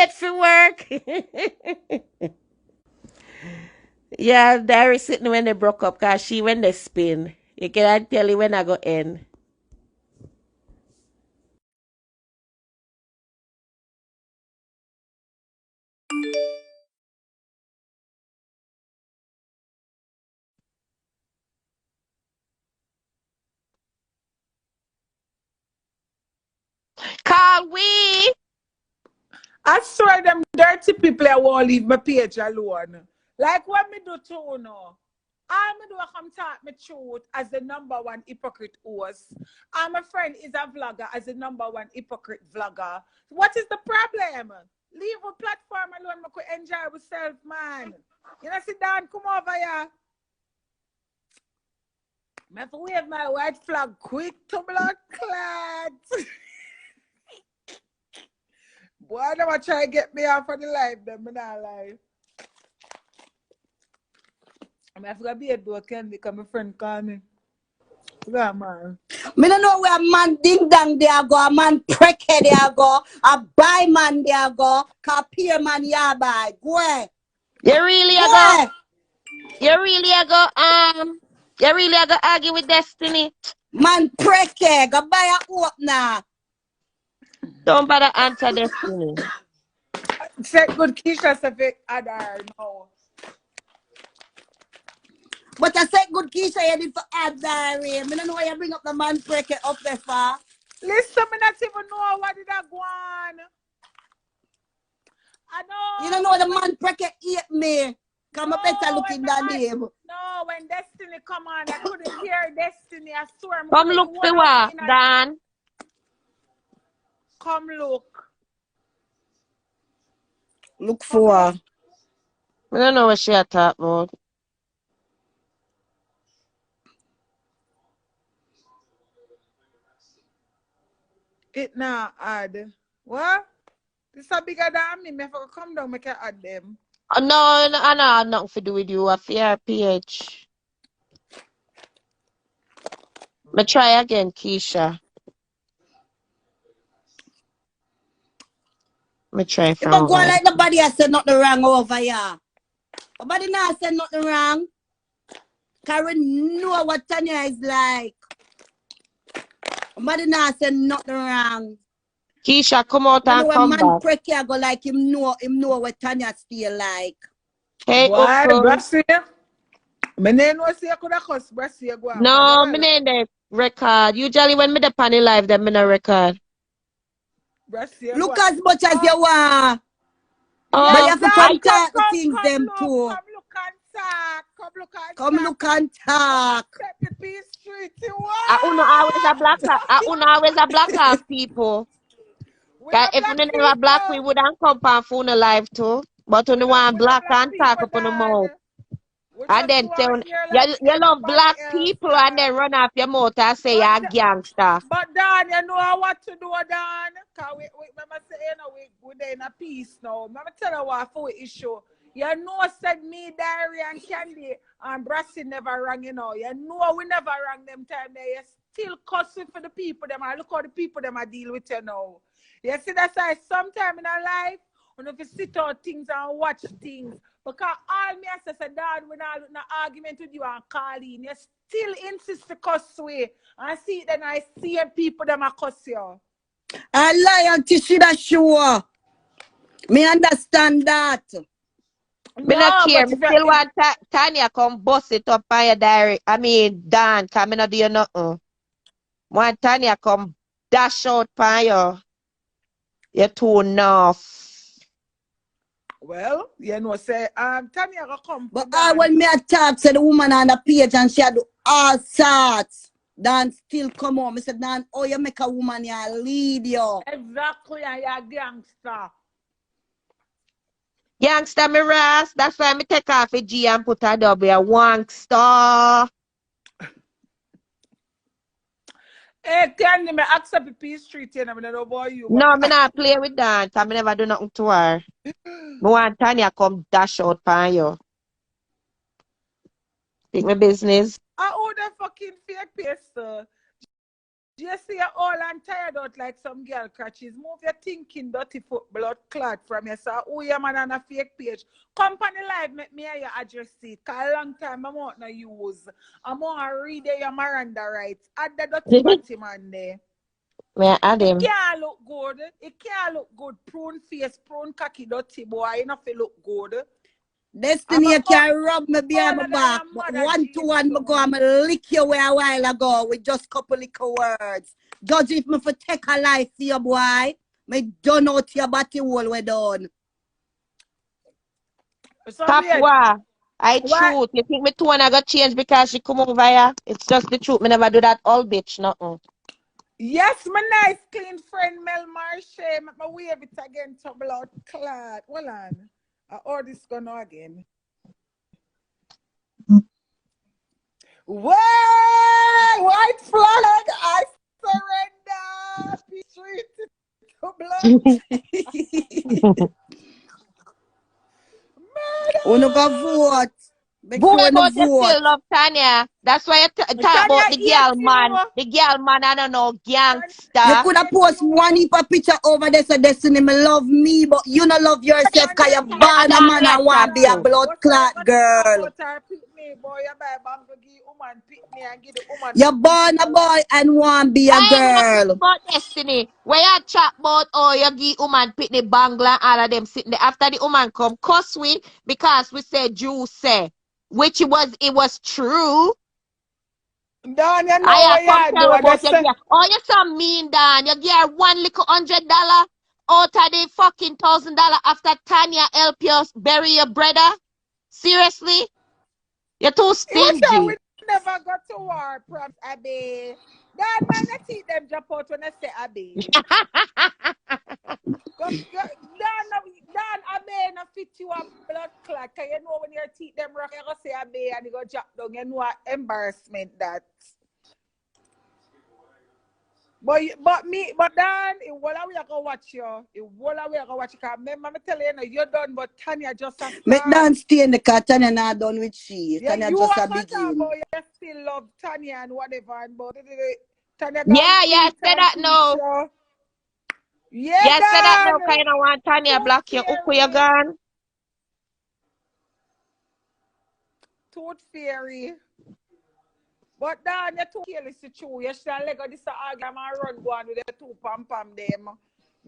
Get for work. Yeah, Diary sitting when they broke up, cause she when they spin. You cannot tell you when I go end. Call we. I swear them dirty people I won't leave my page alone. Like what me do to Uno. I me do I come talk me truth as the number one hypocrite host. And my friend is a vlogger as the number one hypocrite vlogger. What is the problem? Leave a platform alone, I could enjoy myself, man. You know, sit down, come over here. I have to wave my white flag quick to blood clot. Boy, I never try to get me off of the live, them, me not lie. I have to be a door, Kandy, because my friend call me. Yeah, man. Me don't know where a man ding dang there go, a man prickhead there go, a buy man there go, peer man ya buy. Go ahead. You really a go. Go. You really a go. You really a go argue with Destiny. Man prickhead, go buy a opener. Don't bother answer Destiny. Say good Keisha Safik Adar no. But I said good Keisha, you need for add diary. Me don't know why you bring up the man prickhead up there for. Listen, me not even know what did I go on. I know. You don't know the man prickhead eat me. Come up better looking than him. No, when Destiny come on, I couldn't hear Destiny. I swear. Come look for what, Dan. Come look. Look for her. I don't know what she a talk about. It now add. What? This is bigger than me. Me have to come down, make I add them. No, I know have nothing to do with you. I fear PH. Me try again, Keisha. Me try You but from go on like nobody has said nothing wrong over here. Nobody now said nothing wrong. Karen know what Tanya is like. Nobody now said nothing wrong. Keisha, come out You and know a come man back. pricky go like him know what Tanya still like. Hey, Why, Uncle. Brassy? My name was here, could have cuss Brassy go on. No, me name the record. Usually when me the panny live, them me no record. Brassy Look as much as you want. But you Yes, have to dad, come talk the things them too. come look and talk. Come look and Come talk. look and talk. Set the peace street. Uno always a black Uno always a black off people. We That are if we black never black, we people. wouldn't come on phone live too. But when you want We are black black and talk people, up on the Dan. mouth. We And just then say want here you, like you love everybody black else, people and Dan. then run off your mouth and say you're gangster. But Dan, you know what to do, Dan. Cause we remember say, you know, we're in a peace now. Remember tell you what for issue. You know, said me, Diary and Kandy and Brassy never rang, you know. You know we never rang them time there. You still cussing for the people them. And look how the people them I deal with you now. You see that's why sometime in our life, when if you sit on things and watch things. Because all me I say, Dad, when I no argument with you and Colleen, you still insist to cuss way. And see then I see people them a cuss you. I lie until she da sure. Me understand that. Me not No, care. but Me if still you want Tanya come bust it up on your diary. I mean, Dan, come in do you nothing. Want Tanya come dash out on you. You're too enough. well, you know, say Tanya go come But for Dan. when me attack say the woman on the page and she do all sorts. Dan still come on. Me say, Dan, oh you make a woman ya lead you. Exactly, and you're a gangster. Youngster me ras. That's why me take off a G and put a W. A wankster. Hey, Candy, me accept the peace treaty and I don't know about you, but No, me not play with that. I me never do nothing to her. Me want Tanya come dash out on you. Take my business. I owe the fucking fake paste. Just see you all and tired out like some girl crutches. Move your thinking dirty foot blood clot from you. So who you man on a fake page. Company live make me your address it. Cause a long time I'm out no use. I'm on read your Miranda rights. Add the dirty body man there. Me add It him. can't look good. It can't look good. Prune face, prune cocky dirty boy. You not feel look good. Destiny, you can rub me behind my older than back, your but mother, 1-to-1, me go and me lick you away a while ago with just couple little words. Judge if me for take a life for you, boy. Me done out your body hole we done. So Top weird. wa. I Why? truth. You think me too and I got changed because she come over here? It's just the truth. Me never do that all bitch, nothing. Yes, my nice clean friend Mel Marche. Make my wave it again to blood clot. Hold on. All this gonna again. Well, white flag, I surrender. Peace treated to blood. Wanna go vote? Make Boy, sure you but you vote. still love Tanya. That's why you talk Tanya about the yes, girl you man. know. The girl man, I don't know, You gangster. could have post one heap of picture over there so Destiny me love me, but you not love yourself because you're Yeah, born a that man yeah, and want to be a true. blood What's I clot got to talk girl. about her pick me, boy? You buy bango give woman pick me and give the woman You're born a boy and want to be a I ain't nothing girl. about Destiny. Where you chat about, oh, you give woman pick the bangla, all of them sitting there. After the woman come, cuss we because we said Jew say, which it was true. Don, you know I what come you do. tell I about just your say, gear. Oh, you so mean, Dan. You get one little $100 out of the fucking $1,000 after Tanya help you bury your brother. Seriously? You're too it was sure we stingy. never got to war, props, Abby. Don, man, I see them jump out when I say Abby. Don, Abby, no fit you a blood clot. Cause you know when your teeth them rock, you go say Abby and you go drop down. You know what embarrassment that. But Dan, it will we are gonna watch you. It will we are gonna watch you. Cause remember, me tell you, you're done, but Tanya just a Make start. Dan stay in the car. Tanya not done with she. Yeah, Tanya you just are a gonna talk begin. about you still love Tanya and whatever, and but Tanya gonna Yeah, meet say and that teach no. you. Yeah, Yeah, say that no, Dan, kind of want Tanya tooth block you. Uku you fairy, gone. tooth fairy. But Dan, you too careless to chew. You should let go this argument and run go on with the two pam pam them.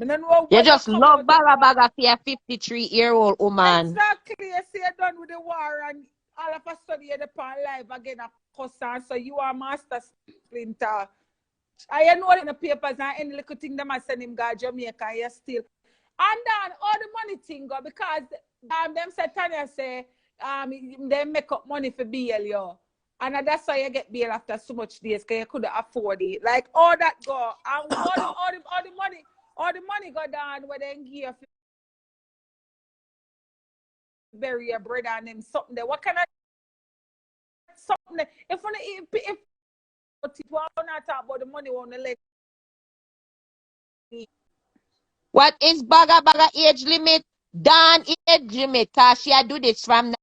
I don't know You where you just come out love the baga war. baga for a 53-year-old woman. Exactly. You see, you're done with the war, and all of a sudden you're upon live again, a cousin. So you are master splinter. I know in the papers and any little thing them I send him go Jamaica, you still. And then all the money thing go because them say Tanya say they make up money for BL yo. And that's why you get bail after so much days because you couldn't afford it. Like all that go and all the money go down where they give you bury your brother and them something there. What kind of something? If we not talk about the money on the leg. What is baga baga age limit? Dan age limit. Cause she do this from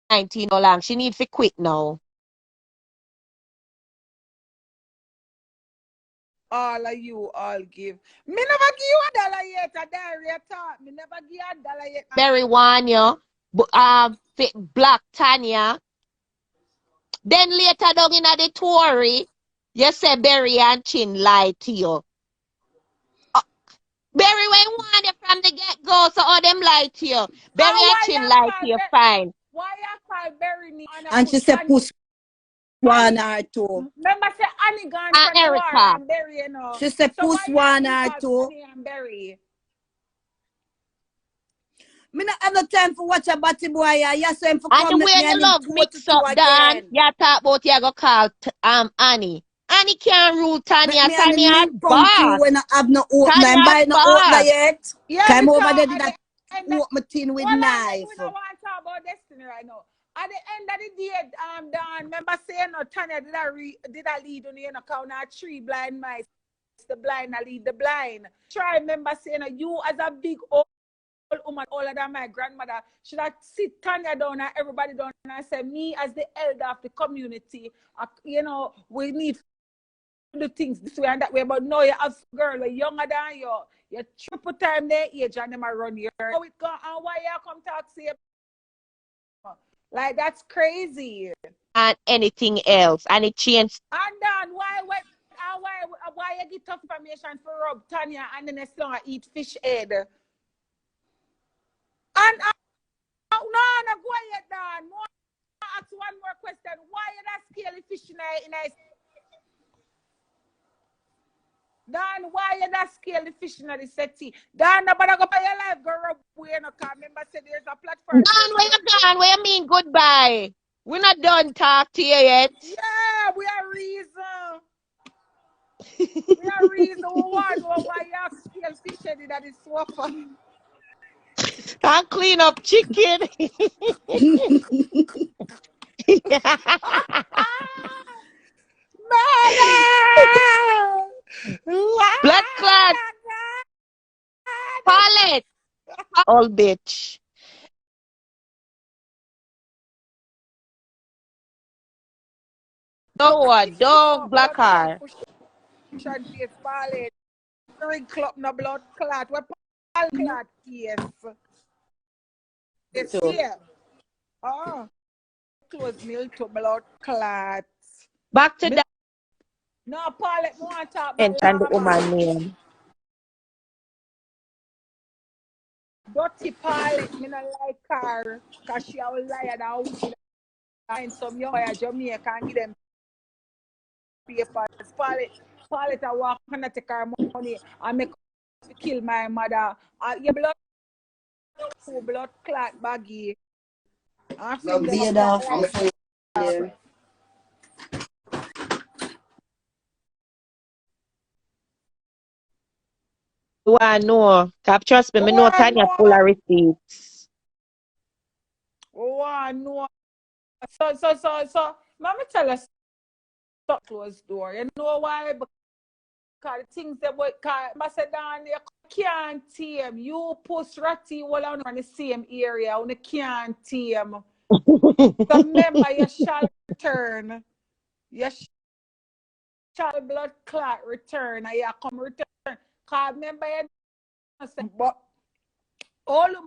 19 or long. She need to quit now. All of you all give. Me never give you $1 yet. A diary talk. Me never give you $1 yet. Berry one, you. Black Tanya. Then later down in the Tory, you say Berry and Chin lie to you. Berry when want you from the get-go, so all them lie to you. Berry And and Chin lie to you, fine. why you call bury me and I And she put said Annie? push one Annie, or two. remember say Annie gone And from the war Erica. and bury you know. She said So push why one you or call two. Annie and bury? Me not have no time for watch a batty boy. You say him for And the come way make me and the him love 2-2 mix up, Dan, again. you talk about you go call Annie. Annie can't rule Make Tanya. me and him Tanya link come through boss. when I have no opener. I'm Tanya buying no opener boss. yet. Yeah, Come over because there at did the that end open my tin with well, knife. we don't want to talk about destiny right now. At the end of the day, Dan, remember saying no Tanya did I lead on the count of 3 blind mice, the blind I lead the blind. Try remember saying you as a big old woman older than my grandmother should I sit Tanya down and everybody down and say me as the elder of the community, we need do things this way and that way, but no, you have some girl younger than you. You triple time their age and them run your how it go and why you come talk to you? Like that's crazy. And anything else, and it changed. And then why you get tough information for Rob Tanya and then next long eat fish head? And no, go ahead, Dan. More ask one more question. Why you not scaly fish in a Dan, why you not scaly fish in the setting? Dan, nobody go by your life, go Rob way no come. Remember say there's a platform. Dan, where you gone? Where you mean goodbye? We're not done talk to you yet. Yeah, we are reason. We are reason one why you have scale fish head that is swapper. And clean up chicken. Blood clot. Pallet. Old bitch. Don't black her. Club no blood clot. What clot? Yes. Yes, yeah. Oh. Close milk to blood clot. Back to that. No, Paul, let me want to talk And about the woman name. Dirty Paulette, me not like her because she a liar that wicked and some young boy Jamaica and give them papers. Paulette a walk and take her money and make her kill my mother. Your blood clot baggy. Do I know? Trust me, me know Tanya full of receipts. Oh, I know. So, let me tell us closed door. You know why? Because the things that boy I said down there can't tame. You post ratty while on the same area, on the can't tame. So remember you shall return. You shall blood clot return. And you come return. Because remember you but all the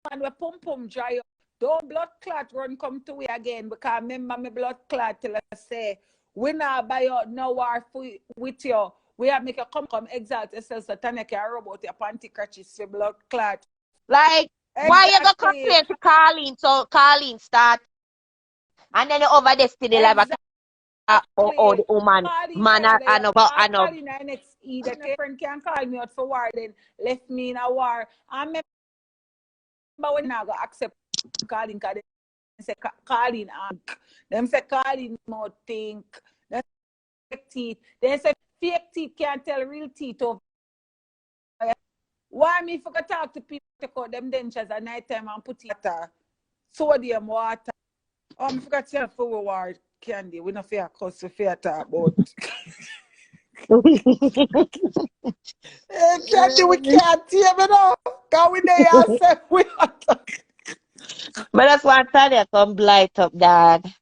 man we pum dry up. Don't blood clot run come to we again. Because remember my blood clot till I say we not buy out no war with you. We have make a come exalt yourself so Tanya can robot your panty crutches for blood clot. Like, exactly. Why you gonna complain to Carlene? So Carlene start and then over destiny exactly. Or the woman man and Carlene next the friend can call me out for war then left me in a war. I remember when I go accept Carlene because they say Carlene them say Carlene more think that's fake teeth. They say fake teeth can't tell real teeth over. Why me if I talk to people take out them dentures at night time and put it sodium water? I forgot to have for word Kandy. We not fair cause we fair talk about. Hey, Kandy, we can't hear me now. Can we there yourself? We are talking. But that's why Tanya come blight up, Dad.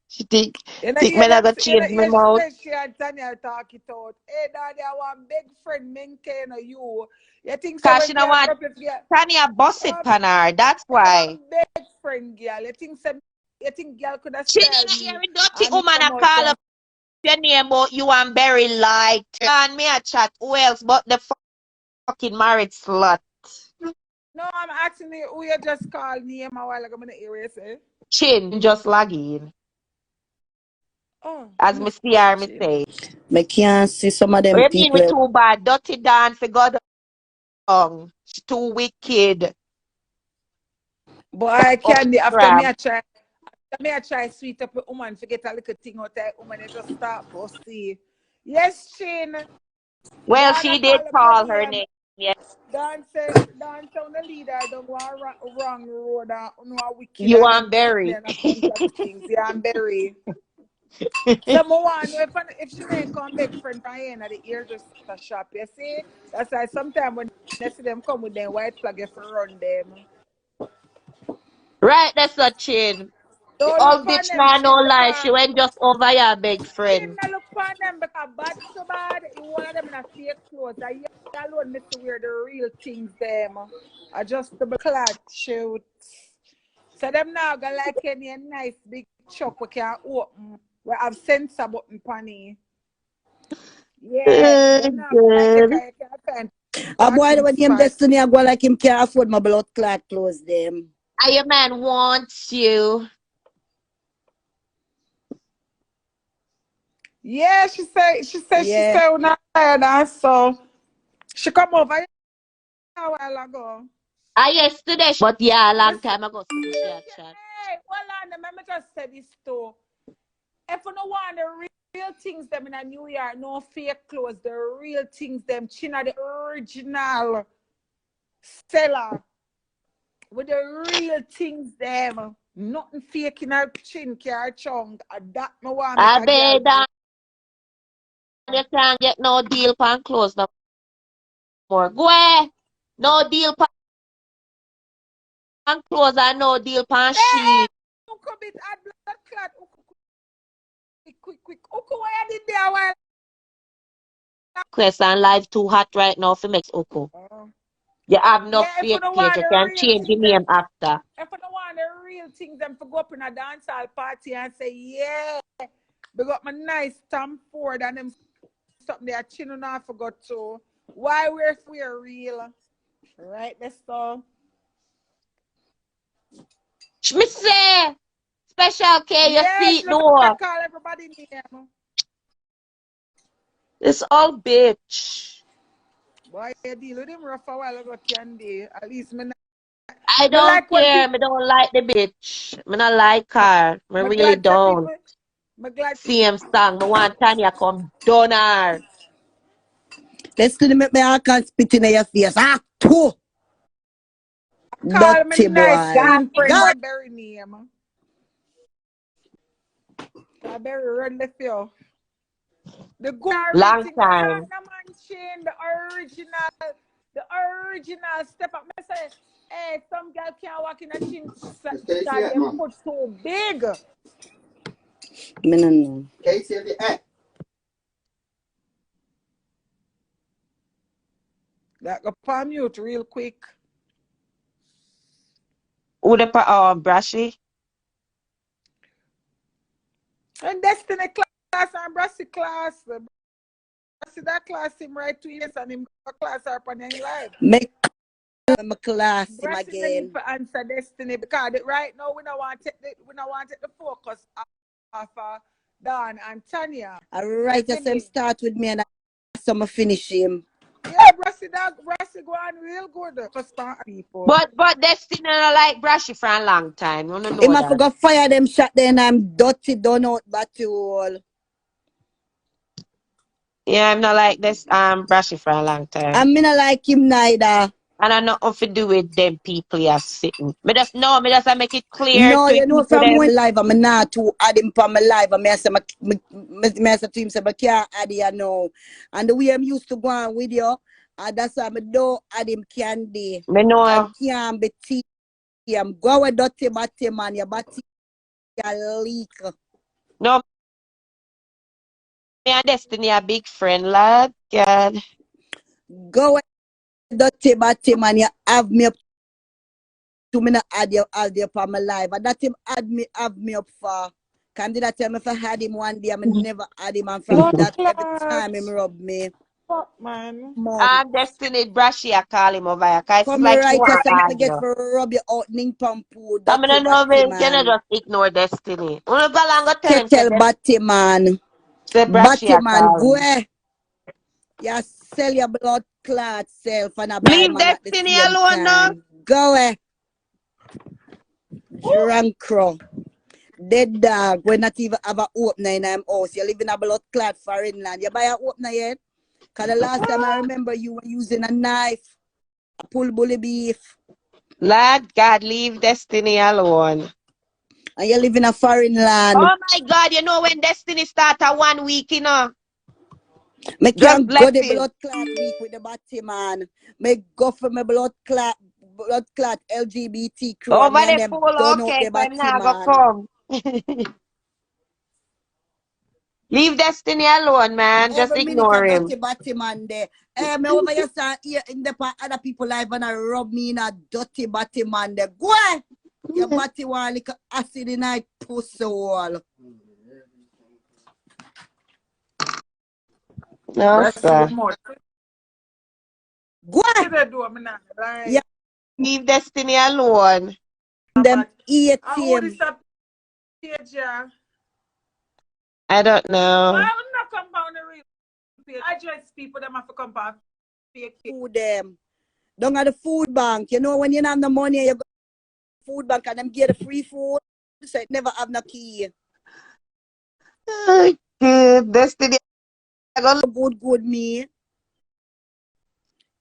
She think me not gonna change my mouth. She and Tanya talk it out. Hey, Daddy, I want big friend maintain you. You think so? Cause she don't want Tanya boss it pan her. That's why. Big friend girl. You think girl could have she hearing dirty woman a call up your name but you and Berry light. And me a chat who else but the fucking married slut. No, I'm asking you who you just called name a while ago. I'm gonna hear you say. Chin just lagging. Oh, as me see her, me say. Me can't see some of them What people. You mean we too bad? Dirty Dan for God long. She too wicked. Boy, I can't. After me I try sweet up a woman, forget a little thing out there. Woman, you just start busty. Yes, Chin. Well, she did call her name. Yes. Dan town the leader don't want wrong road no wicked. You and Berry. You and Berry. So if she may come big friend from here at the ear just a shop, you see? That's why sometimes when they see them come with them white flag if you run them. Right, that's a Chin. The old bitch now no lie. She went just over your big friend. Chin look upon them them because bad so bad. One of them in a fake clothes. I alone miss to wear the real things them. Adjustable clad shoot. So them now got like any nice big chuck we can open. We have sensor button panny. Yeah, them now got like the Good. kind you can A boy when him spot. destiny I go like him can't afford my blood clot clothes them. Your man wants you. Yeah, she Yeah. said not tired, so she come over here a while ago. Yesterday, but yeah, a Me long say, time ago, something she had chat. hey, hold on, let me just say this too. If you don't want the real things them in a New York, no fake clothes, the real things them, China the original seller with the real things them. Nothing fake in her chin, car chunk. That me want make I a girl bet that you can't get no deal pan clothes no more. Go ahead. No deal pan clothes and no deal pan hey, sheet. Uncle bit add blood clot. Quick. Uncle, why you did there while? Quest and live too hot right now for mix Oko. You have no Yeah, if you fake don't page. want You the can real change your things them. name after. If I don't want the real things, them to go up in a dancehall party and say, yeah, they got my nice Tom Ford and them something they are chin and I forgot to. Why we're if we're real? Right, that's all. Me say, special care, you Yeah, see she it love to door. call everybody name. It's all bitch. Boy, you deal with him rough a while ago, Kandy. At least I me don't like when care. people, Me don't like the bitch. Me not like her. Me me really glad say don't. people, me glad Same song. Me want Tanya come down her. Let's do the make me I can spit in your face. Ah two call me dirty nice boy. clean friend Go and Berry name. I Berry run the field. The real Long thing, me talk time. the man chain, the original step up. Me say, hey, some girl can't walk in a chin style, them foot so big. Me no know. That go palm mute real quick. Who the brashy? And Destiny class and Brassy class. Brassy that class him right 2 years and him go class her upon him live. Make my class him Brassy no need again. to answer Destiny because right now we don't want to take the focus off Dawn and Tanya. Alright, You so him me? start with me and I so I finish him. Yeah, Brassy go on real good. Customer people. But Destiny not like brashy for a long time. You don't Him know I that. forgot fire them shot then I'm dirty done out battle. Yeah, I'm not like this brashy for a long time. And me not like him neither. And I know nothing to do with them people you sitting. Me just make it clear No, to you know people from them. when live I'm not to add him for my live and I say me say to him say I can't add you now. And the way I'm used to go on with you, that's why I don't add him candy. Me Cause know. can't be tea. I'm go with dirty body man, your body a leak. No, me and Destiny a big friend, lad. God. Go with dirty body man, you have me up to me not add you for my life. And that him have me up for. Can do that time if I had him one day, I never had him and from Blood that every clot. time him rub me. Fuck man. Mud. Destiny brashy I call him over here. Cause it's Come like she right here, want so to I get argue. for rub you out, ning pampu, Come dirty on, know batty me. You cannot man. just ignore Destiny. Wanna go along and tell him Kettle batty man. say brashy Batty I man, call go him. eh. You sell your blood clot self and a buy Leave man at the Destiny same alone now. time. Go eh. Drunk crow. Dead dog. We not even have a opener in our house. You live in a blood clot foreign land. You buy a opener yet? Cause the last time I remember you were using a knife. A pull bully beef. Lad, God, leave Destiny alone. And you live in a foreign land. Oh my God, you know when Destiny start a 1 week, Me just can go bless the him. blood clot week with the batty man. Me go for my blood clot LGBT crew and Over me and the them pool, done out okay, the so I'm batty not gonna man. come. Leave Destiny alone, man. Just Over me like ignore a him. dirty batty man there. Me over here start here in the other people live and I rub me in a dirty batty man there. Go on. Your batty one like acid in night pussy wall. No, sir. Go on. Yeah, Leave Destiny alone. them eat How him. is that page, yeah? I don't Why know. would not come down the real page? I just people them have to come back. Food them. Don't have the food bank. You know when you don't have the money, you go to the food bank and them get the free food. So it never have no key. Destiny. Good me.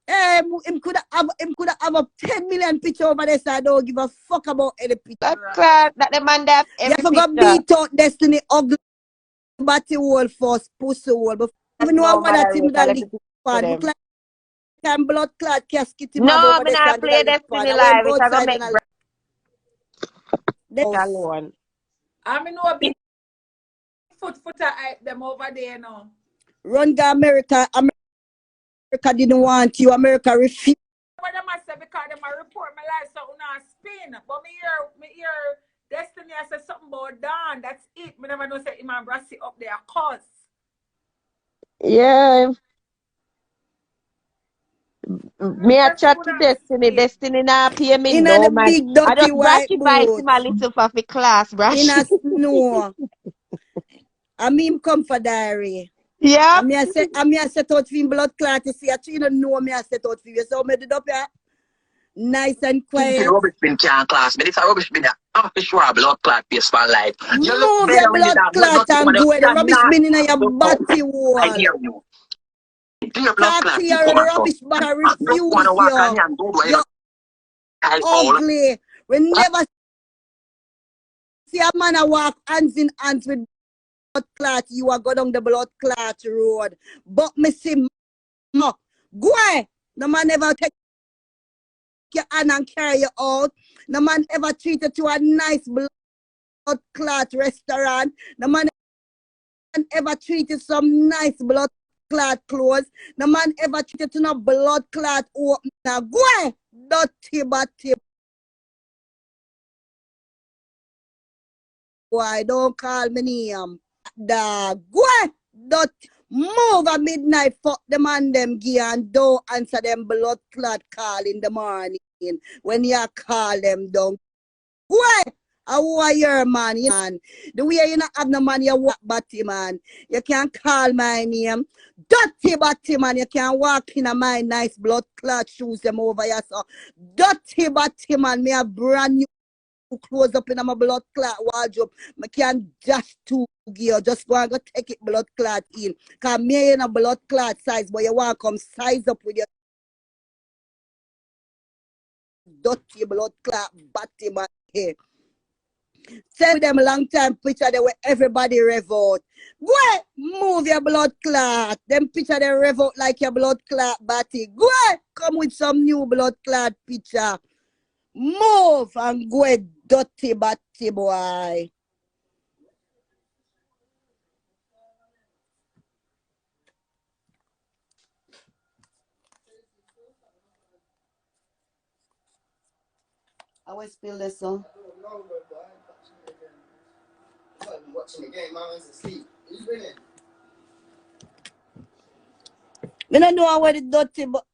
Him could have a 10 million picture over there, so I don't give a fuck about any picture. That's right. That the man that have You every forgot picture. beat out Destiny ugly batty wall first, pussy wall. But even know No what that him matter that what, lick let me pan. them. Look like can blood clot casket him have No, over me there not and did a play lick pan. Destiny I went live. It's gonna outside make and I Brash alone. I mean, no big footer hype them over there now. run to America. America didn't want you. America refused. What them I say because them I report my life so not spin. But me hear Destiny I said something about Dan. That's it. Me never know say him and Brassy up there cause. Yeah. Me a That's chat who to not Destiny. spin. Destiny not pay me In no the man. big I dirty just Brash white invite him a boots. little for the class, In Brash. a snow. I mean come for diary. Yeah. I mean I set out for him blood clot. You see, you don't know me I set out for you. So me did up here. Nice and quiet. Rubbish bin can class me. It's a rubbish bin. I'm sure blood clot face for life. You look Move your better when you blood that blood clot not and one. go. The You're rubbish not. bin in your body I wall. hear you. Do your blood Talk clot. to You come your and rubbish but I look one refuse walk on you. you and do what you You're all. ugly. We never see a man a walk hands in hands with blood clot. You are go down the blood clot road. But me see no. Go away. No man ever take your hand and carry you out. No man ever treated you a nice blood clot restaurant. No man ever treated some nice blood clot clothes. No man ever treated to no blood clot opener. Go away. Dirty batty boy. Don't call me name. Dog. Go away. Dirty. Move at midnight. Fuck them and them gear and don't answer them blood clot call in the morning. When you call them down. Go away. I want your man, you know, the way you not have no man, you walk batty man. You can't call my name. Dirty batty man, you can't walk in a my nice blood clot shoes them over here. So dirty batty man, me have brand new clothes up in my blood clot wardrobe. I can't just to gear, just go and go take it blood clot in. Cause me in a blood clot size, but you want to come size up with your dirty blood clot batty man here. Send them a long time picture there where everybody revolt. Go ahead, move your blood clot. Them picture they revolt like your blood clot batty. Go ahead, come with some new blood clot picture. Move and go ahead, dirty batty boy. I will spill this song. Watching the game, my man's asleep. He's winning. We don't know where the dirty but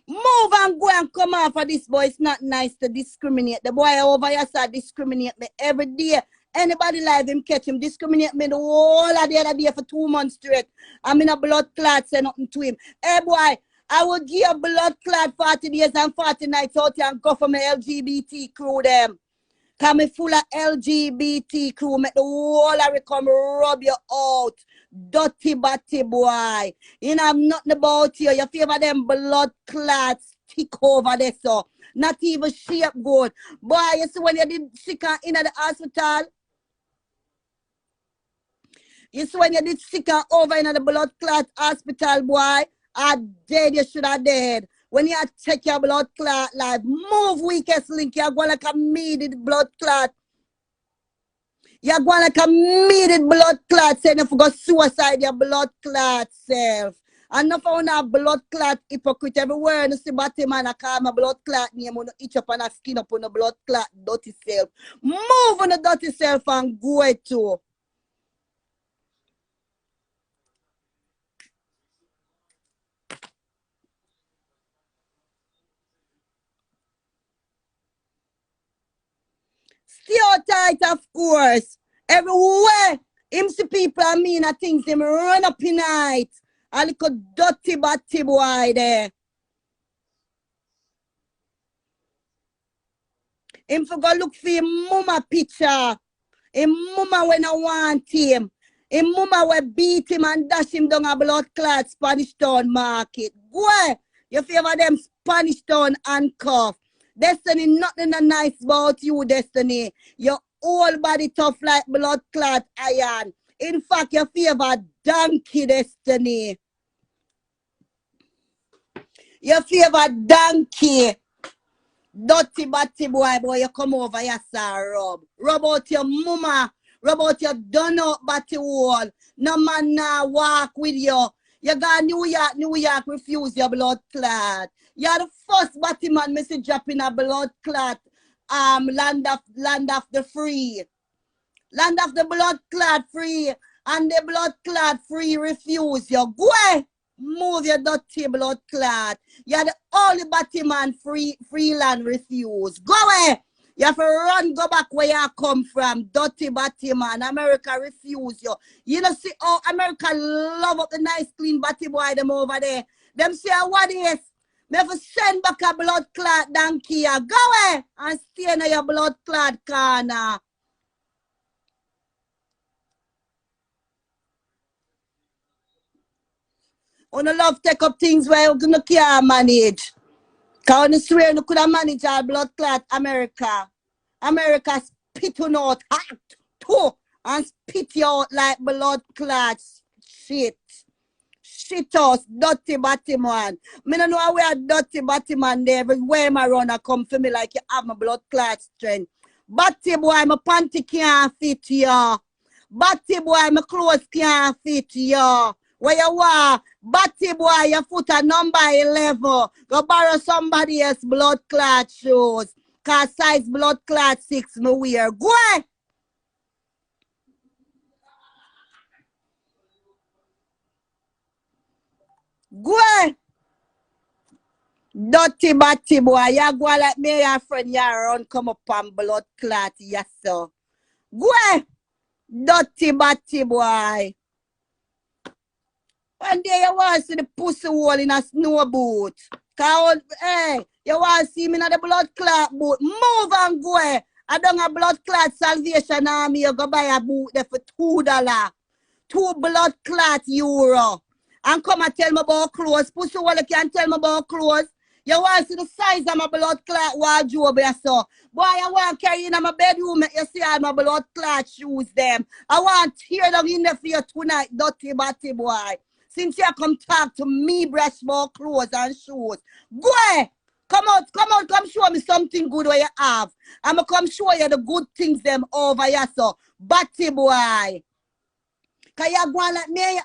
move and go and come off of this boy. It's not nice to discriminate. The boy over here start discriminate me every day. Anybody live him catch him, discriminate me the whole of the other day for 2 months straight. I'm in a blood clot, say nothing to him. Hey boy, I will give a blood clot 40 days and 40 nights out here and go for my LGBT crew them. Cause me full of LGBT crew, make the whole of it come rub you out. Dirty batty boy. You know have nothing about you. You favor them blood clots stick over there so. Not even shape good. Boy, you see when you did sick in the hospital? You see when you did sick over in the blood clot hospital, boy? I dead, you should have dead. When you check your blood clot life, move weakest link, you're going like a needed blood clot. You're going like a needed blood clot, saying if you go suicide, your blood clot self. And no found a blood clot hypocrite everywhere. You see Batty man, I call my blood clot name on each up and a skin up on the blood clot dirty self. Move on the dirty self and go it too. Stereotype, of course. Everywhere. Him see people I mean I things him run up in night. A little dirty batty boy there. Him for go look for him mama picture. Him mama when I want him. Him mama will beat him and dash him down a blood clot Spanish Town market. Go you favor them Spanish Town handcuff. Destiny, nothing nice about you, Destiny. Your whole body tough like blood clot iron. In fact, you favor donkey, Destiny. You favor donkey. Dirty batty boy, you come over here, sir, rub out your mama, rub out your done up batty wall. No man now walk with you. You got New York, refuse your blood clot. You're the first batty man message drop in a blood clot. Land of the free. Land of the blood clot free. And the blood clot free refuse you. Go move your dirty blood clot. You're the only batty man free land refuse. Go away. You have to run, go back where you come from. Dirty batty man. America refuse you. You know, see, oh, America love up the nice clean batty boy them over there. Them say, what is? Me have to send back a blood clot donkey. Go away and stay in your blood clot corner. On love take up things where you can't manage. Because you swear you could have managed our blood clot America. America spit you out hot too and spit you out like blood clot shit. Shit us, dirty batty man. Me don't know where dirty batty man there. Everywhere my runner come for me like you have my blood clot strength. Batty boy, my panty can't fit you. Batty boy, my clothes can't fit you. Where you are, batty boy, your foot at number 11. Go borrow somebody else's blood clot shoes. Cause size blood clot 6 me wear. Go on. Go on. Dirty batty boy. You go like me, your friend, you run come up on blood clot, yes sir. Go on. Dirty batty boy. One day you want to see the pussy hole in a snow boot. Cause, hey, you want to see me in the blood clot boot. Move and go. I done a blood clot Salvation Army. You go buy a boot there for $2. 2 blood clot euro. And come and tell me about clothes. Pussy hole, you can't tell me about clothes. You want to see the size of my blood clot wardrobe, so. Boy, I want to carry in my bedroom, you see all my blood clot shoes, them. I want to tear them in there for you tonight, dirty batty boy. Since you come talk to me, Brash, about clothes and shoes. Go ahead. Come out, come show me something good where you have. I'm going to come show you the good things them over here, so. Batty boy. Because you're going like me and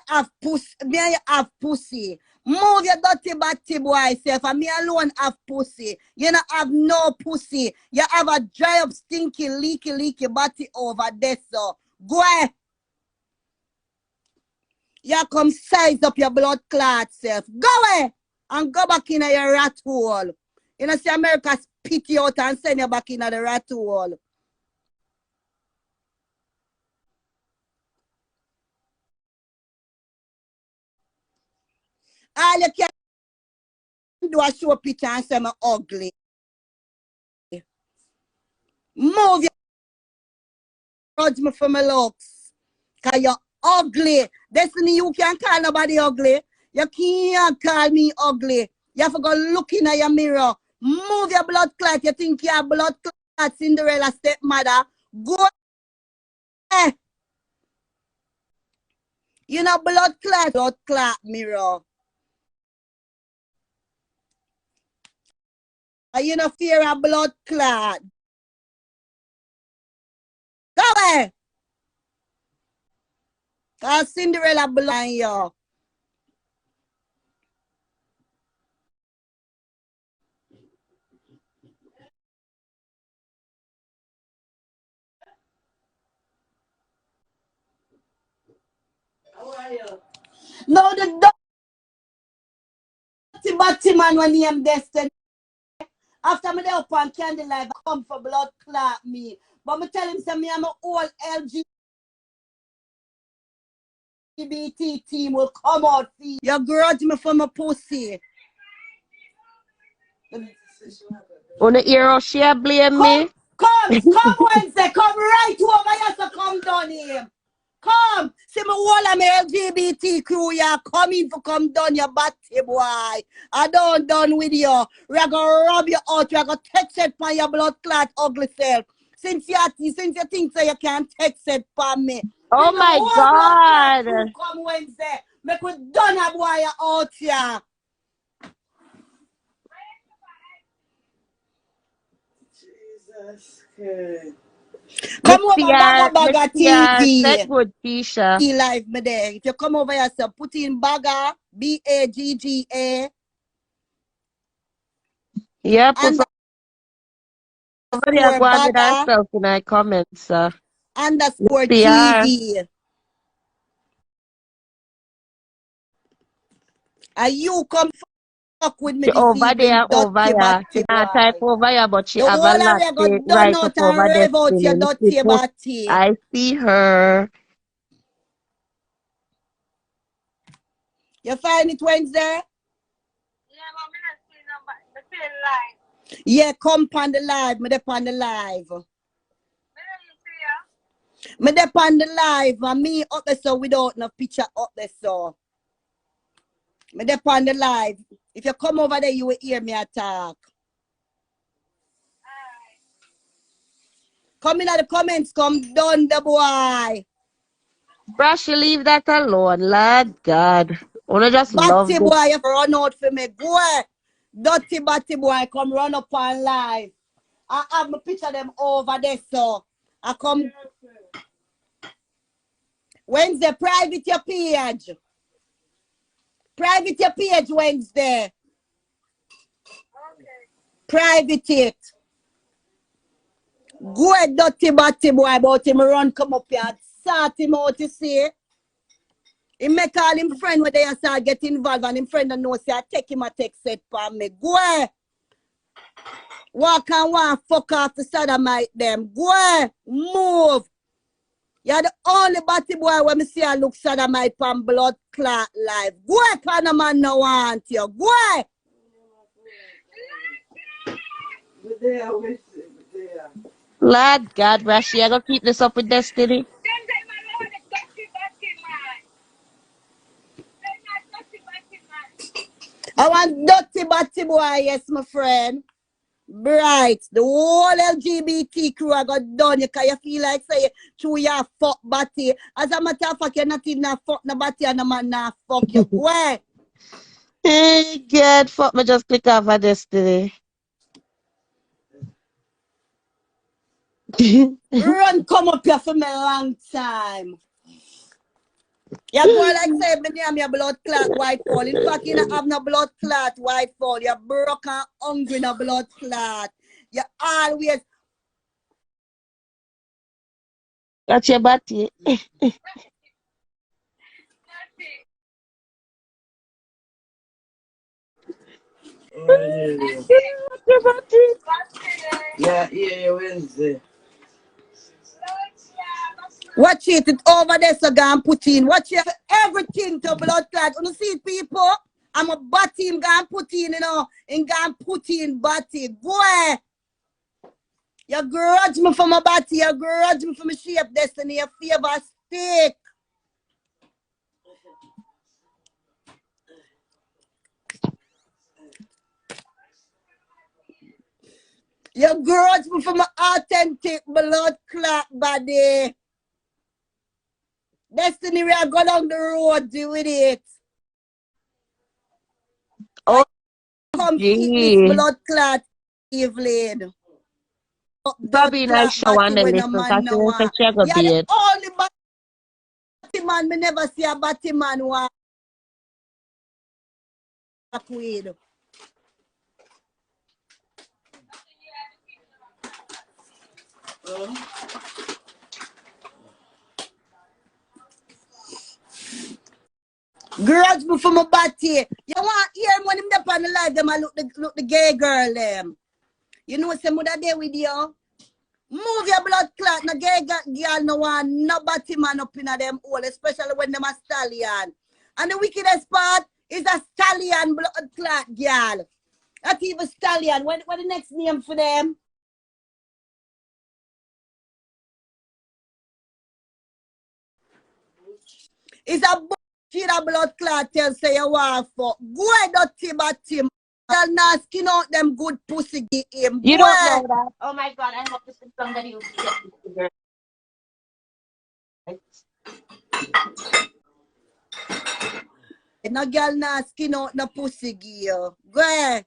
you have pussy. Move your dirty batty boy self, and me alone have pussy. You don't have no pussy. You have a dry up, stinky, leaky batty over there, so. Go ahead. You come size up your blood clot self. Go away and go back in your rat hole. You know, see America spit you out and send you back in the rat hole. All you can do is show a picture and say I'm ugly. Move your judge me for my looks. Because you're ugly. Destiny, you can't call nobody ugly. You can't call me ugly. You have to go look in your mirror. Move your blood clot. You think you're blood clot Cinderella stepmother. Go there. You know blood clot mirror. You know fear of blood clot. Go there. Cause Cinderella blind yo. No, the dirty batty man when he am Destiny. After me dey up on Kandy live, I come for blood clot me. But me tell him say me I'm a whole LGBT team will come out for you. You grudge me for my pussy. On the hero, she blame me. Come Wednesday, come right over here, so come down here. Come, see me all of my LGBT crew, yeah, come in for come down, you batty boy. I don't done with you. We're gonna rub you out, we're gonna text it for your blood clot ugly self. Since you think so you can't text it for me. Oh Bring my whole blood clot crew God. come Wednesday. Make we done a boy out here. Jesus Christ. Come over Baga Set TV. good, Keisha. Live me there. If you come over here, so put in Baga, Bagga, Yeah, put somebody underscore go and get Baga, herself in my comments. underscore See her. TV. And you come fuck with me She this over evening, there, over dirty here. She batty not type boy. over here, but she The have whole a of lot you to got done write out up and over rev out your Destiny. She dirty put, batty. I see her. You find it Wednesday? Yeah, come on the live. Me dey on the live. Me dey on the live. And me up there so without no picture up there so. Me dey on the live. If you come over there, you will hear me attack. Come in at the comments, come down the boy. Brash, you leave that alone, lad. God. Wanna just love Batty this. boy, you run out for me. Go ahead. Dirty batty boy, come run up on live. I have my picture them over there, so I come Wednesday, private your page. Private your page Wednesday. Private it. Go ahead, dirty batty boy, about him run come up here. Sort him out, you see. He make all him friend when they start get involved and him friend don't know say I take him a text set for me. Go ahead. Walk and walk, fuck off the sodomite them. Go ahead. Move. You're the only batty boy when me see I look sodomite from blood clot life. Go ahead, kind of man no want you. Go ahead. Lad, God, Brash, you gonna keep this up with Destiny? I want dirty batty boy, yes, my friend. Bright. The whole LGBT crew I got done. You can you feel like say through your fuck batty. As a matter of fact, you're not even a fuck no batty and the man not fuck you. Where? Hey, God, fuck me, just click off of Destiny. Run come up here for me long time. You go like say me name your blood clot white fall. In fact, you don't have no blood clot white fall. You're broke and hungry no blood clot. You always Got your body. yeah, Wednesday. Watch it, it's over there, so go and put in. Watch it, everything to blood clot. You see it, people? I'm a body, I'm going to put in, you know, and go and put in body. Boy, you grudge me for my body, you grudge me for my shape, Destiny, your favor stick. You grudge me for my authentic blood clot body. Destiny, we are going down the road, do with it. Oh, Come fit this gee. blood clot, Evelyn. Blood Probably nice clot show and body then when a listen, man because no she want. say she a go You're the beard. only body man, me never see a batty man walk with. Grudge me for my batty. You want hear him when him up on the live, them a look the gay girl them. You know some other day with you. Move your blood clot. No gay girl no want no batty man up in them hole, especially when them a stallion. And the wickedest part is a stallion blood clot girl. Not even stallion. What the next name for them? It's a bullshit a blood clot tell say you want for. Go ahead, dirty batty. Girl now skin out them good pussy give him. You Go don't know ahead. that. Oh my God, I hope this is somebody who get this girl. No girl now skin out no pussy give you. Go ahead.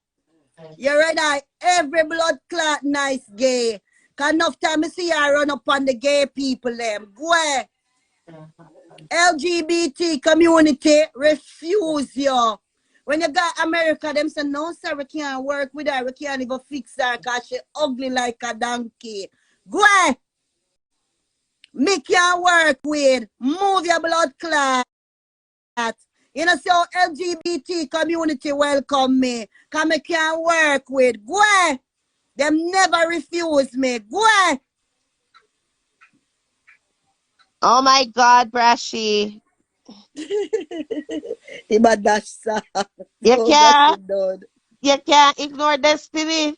You ready? Every blood clot nice gay. Cause enough time I see I run up on the gay people them. Go ahead. LGBT community refuse you. When you got America, them say no sir, we can't work with her. We can't even fix her because she ugly like a donkey. Go ahead. Me can't work with. Move your blood clot. You know, so LGBT community welcome me. Cause me can't work with. Go ahead. Them never refuse me. Go ahead. Oh my God, Brashy. Iba dash sa. You So can't, Brassy done. you can't ignore destiny.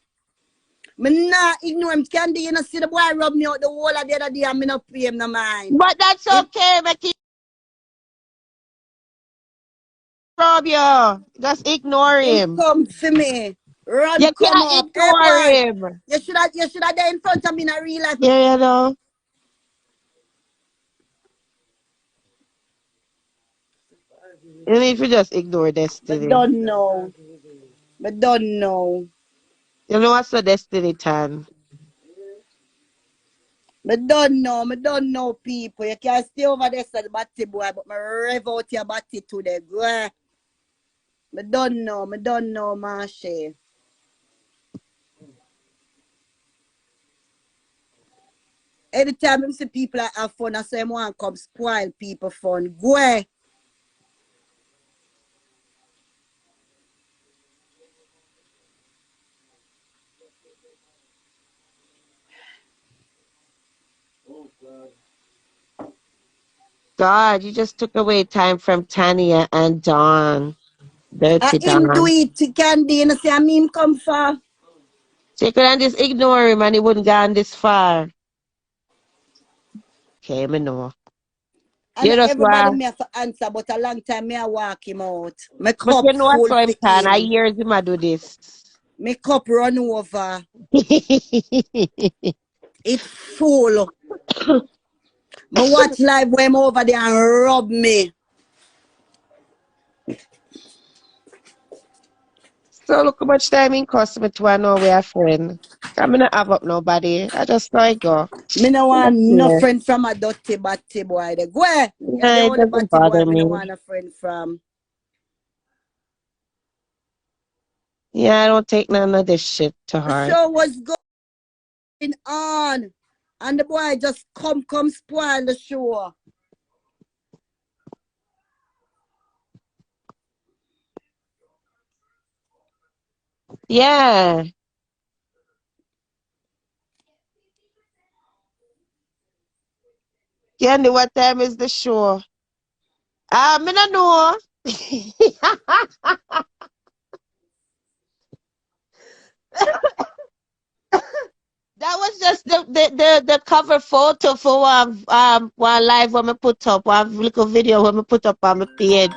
Me not ignore him. Kandy, you know, see the boy rub me out the whole of the other day and me not pay him no mind. But that's Him, okay. Make it rub you. Just ignore him him. come for me. You Run come can't up. Hey ignore boy, him. you should have there in front of me in a real life. Yeah, you know. You need to just ignore But destiny. don't know. But don't know. You know what's the destiny, Tan? But don't know. Me don't know people. You can stay over there so the batty boy, but me rev out your batty today. Go ahead. Me don't know. Me don't know, Marsha. Anytime I see people that have fun, I say I want to come spoil people fun. Go ahead. God, you just took away time from Tanya and Dawn. I Dirty him do Dawn. it to Kandy and I say I mean come for. So you could have just ignore him and he wouldn't gone this far. Okay, me know. And You just everybody want, me have to answer, but a long time me I walk him out. My but cup you know what full so for him can. I him. years him a do this. My cup run over. It full. Me watch live when him over there and rub me. So look how much time in cost me to know we are friend. I'm not have up nobody. I just know I go. Me no want no Yeah, friend from a dirty batty boy. There. Go ahead. You're the it only doesn't batty boy bother me no me. want a friend from. Yeah, I don't take none of this shit to The heart. show was going on. And the boy just come spoil the show. Yeah. Candy, what time is the show? Me no know. That was just the cover photo for one live when we put up, one little video when we put up on my page.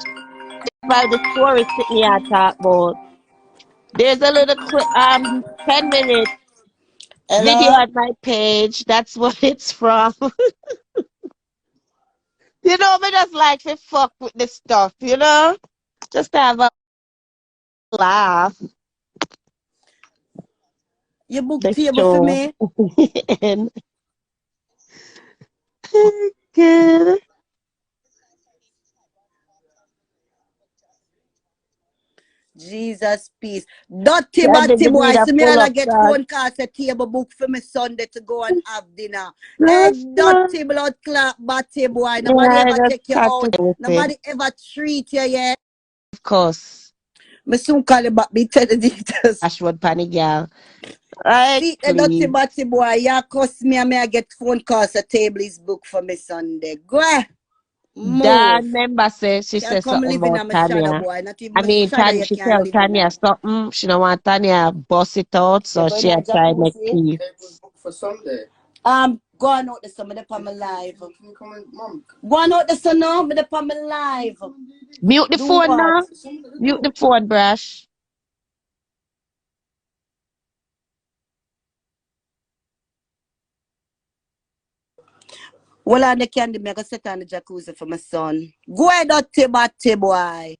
About the story sitting here talk about. There's a little 10 minute video Hello? on my page. That's what it's from. You know, me just like to fuck with this stuff, you know? Just to have a laugh. You book The table for show. me? And good. Jesus peace. Dirty Candy batty give me boy. the See me full all up get sauce. phone calls a table book for me Sunday to go and have dinner. Hey, No, sir. dirty blood clot batty boy. Nobody Yeah, I ever just take you had to out. do with it. Nobody ever treat you yet. Of course. Me soon call you back. Me tell the details. Ashwood Panic Girl. Right, See the dirty please. batty boy. Yeah, cuss me and me I get phone calls a table is book for me Sunday. Go ahead. Move. Dan member says she Can't says come something live in about a my shadow Tanya. boy. Not even I my mean, shadow Tanya, you she can tell live in. Tanya something. She don't want Tanya boss it out, You so go in she a had tried make jacuzzi. peace. For Sunday. Go on out the summer up on my live. Can you come in, Mom? Go on out the sun now, but up on my live. Mute the Do phone what? now. Mute the phone, Brash. Well, on the candy, me I go sit on the jacuzzi for my son. Go ahead, dirty batty boy.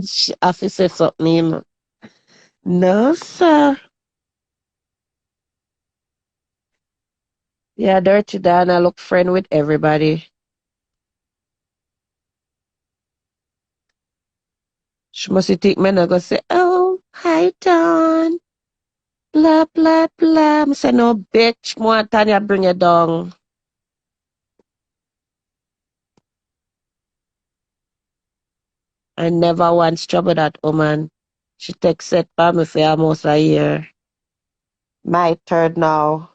She have to say something. No, sir. Yeah, Dirty Dana look friend with everybody. She must think me not go say, oh, hi, Don. Blah, blah, blah. I say, no, bitch. More Tanya bring you down. I never once trouble that woman. She takes set by me for almost a year. My turn now.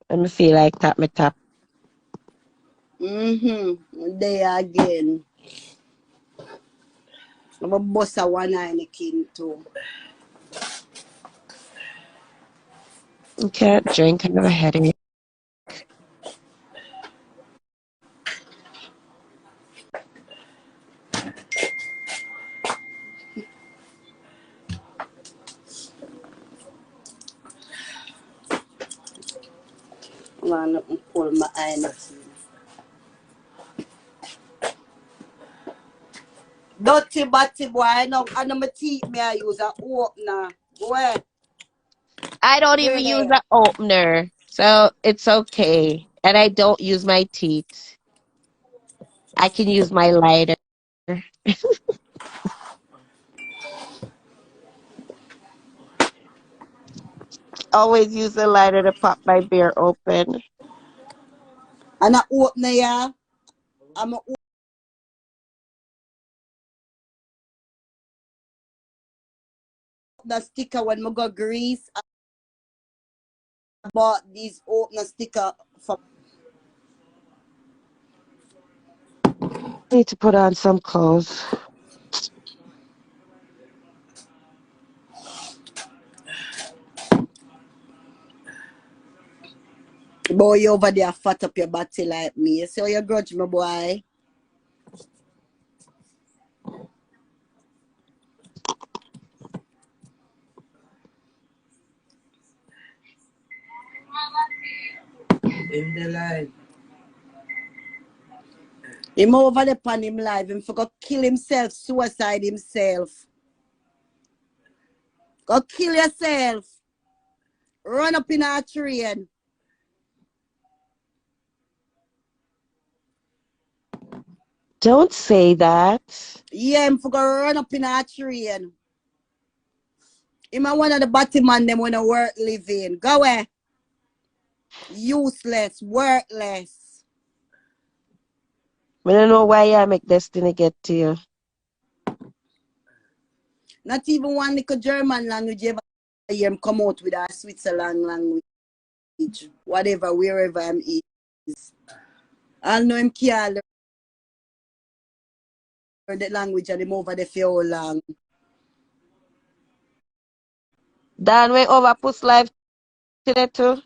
Let me feel like tap me tap. There again. I'm a boss of one eye in the king too. I can't drink. I have a headache. Man, let me pull my eye in the king. Dirty batty boy, I know my teeth me I use a opener. Go ahead. I don't even use Really. an opener. So it's okay. And I don't use my teeth. I can use my lighter. Always use a lighter to pop my beer open. And I opener, yeah. I'm a opener sticker when I go grease. I bought these opener sticker from Need to put on some clothes. boy you over there fat up your body like me. You see how you grudge me, boy? In the line. Him over the pan him live. Him for go kill himself, suicide himself. Go kill yourself. Run up in a train. Don't say that. Yeah, him for go run up in a train. Him a one of the bottom man them when a work living. Go away. Useless, worthless. I don't know why I make Destiny get to you. Not even one little German language ever hear him come out with a Switzerland language. Whatever, wherever him is. I know him can't learn the language and him over the for long. Dan way over push life today too.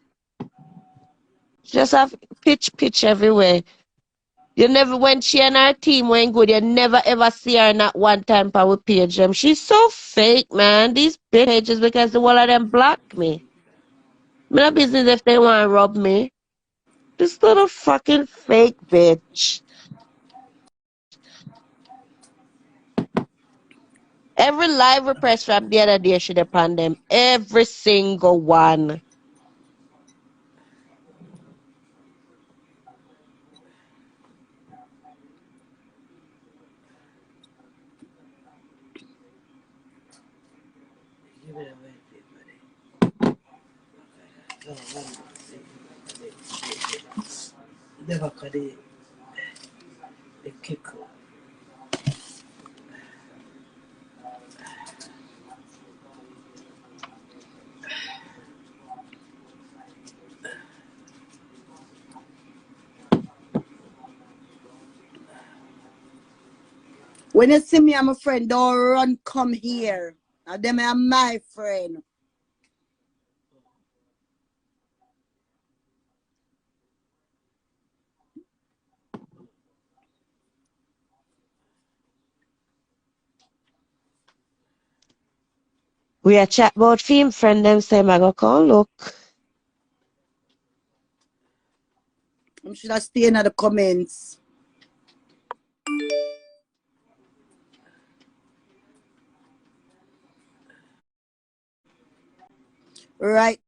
Just have pitch everywhere. You never when she and her team went good, you never ever see her not one time per with page them. She's so fake, man. These big pages because the one of them blocked me. Me no business if they want to rob me. This little fucking fake bitch. Every live repress from the other day should upon them. Every single one. When you see me, I'm a friend, don't run, come here. Now them are my friend. We a chat about film friend them say I go come look. I should have stayed in the comments. Right.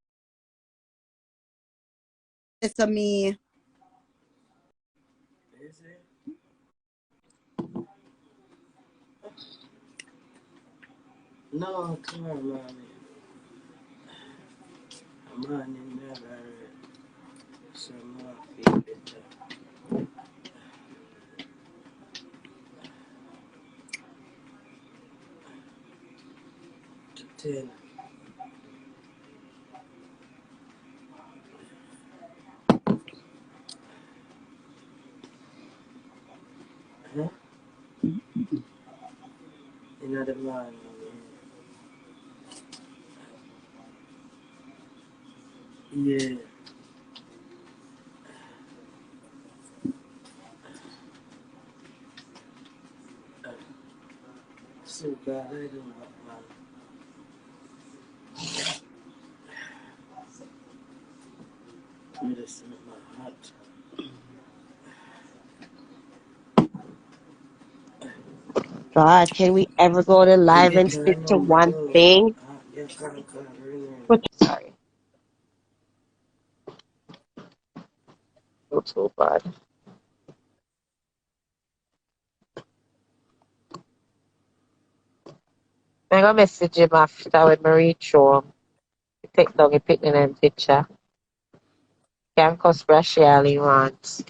It's a me. No, come on, mommy. I'm on in there, so more feel better. To 10. Huh? Another man. Yeah. So bad, I don't know, man. Medicine in my heart. God, can we ever go to You live and get my stick to number, one though. thing? You can't call ring. Sorry. Not so bad. I got message him after when I reach home. He take down a picnic and picture. Can't cause Brash all he wants.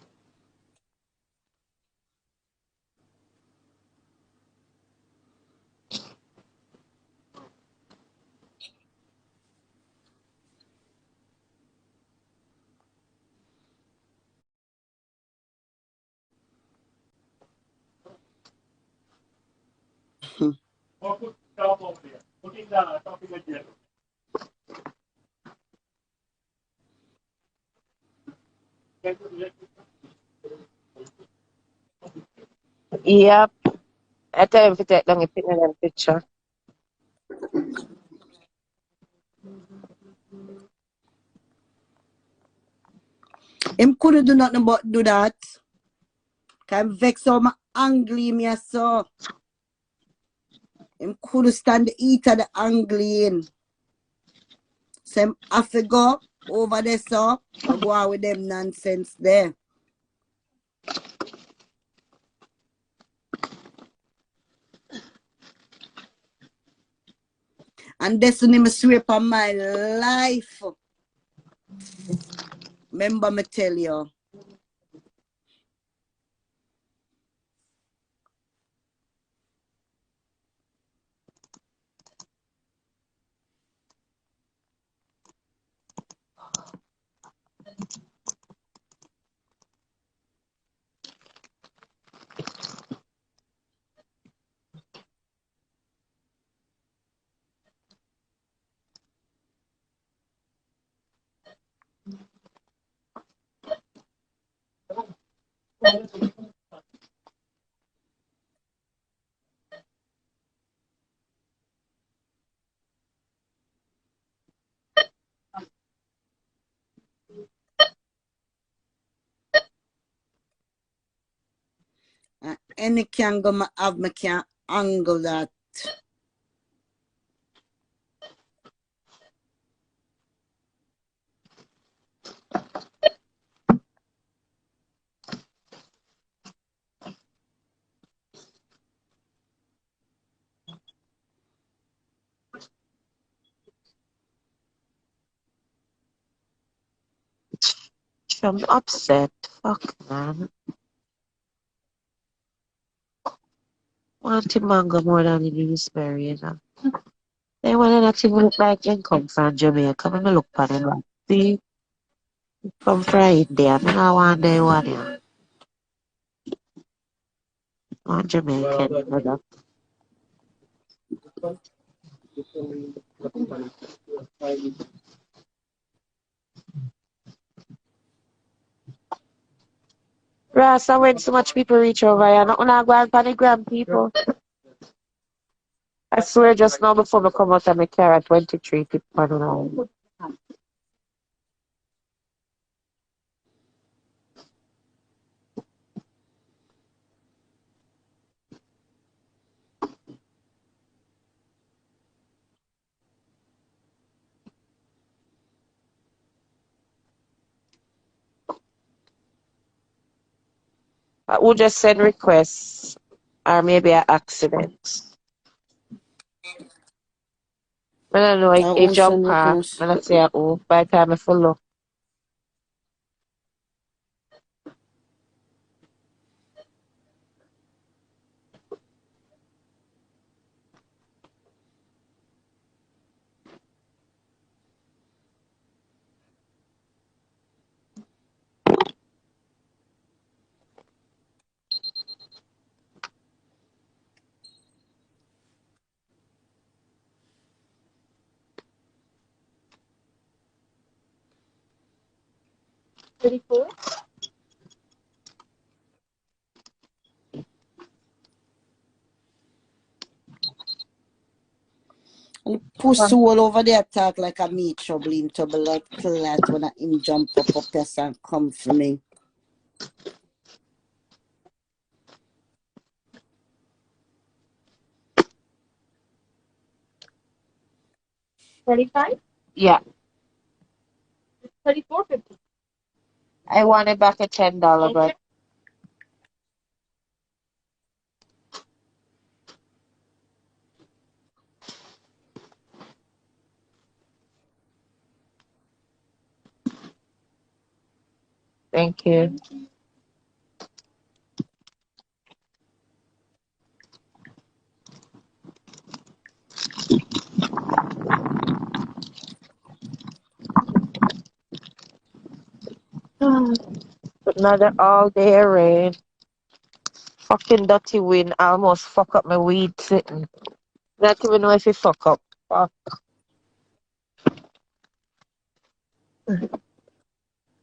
Yep. I tell him to take down a picnic and picture. Him couldn't do nothing but do that. Can vex how my angry me so. Him couldn't stand the heat of the angling. So him have to go over there so. I go on with them nonsense there. And this one him sweep on my life. Remember me tell you. Any can go have me can angle that. I'm upset. Fuck, man. Want mango more than the gooseberry, you know. They want to not even look like them come from Jamaica. When I look at them, like, see, come from India. I don't want they one, yeah. One Jamaican, brother. Rasa, when so much people reach over here, not gonna go on the gram people. I swear just now before I come out of my car at 23 people around. Who just send requests or maybe an accident. I don't know, I Ocean jump off. request. I don't say who. By the time I follow. Pussy all over there talk like a me trouble him trouble like flat when him jump up yes and come for me. 35? Yeah. 34.50. I want it back at $10, but thank you. Another all day rain. Fucking dirty wind almost fuck up my weed sitting. Not even know if it fuck up. Fuck.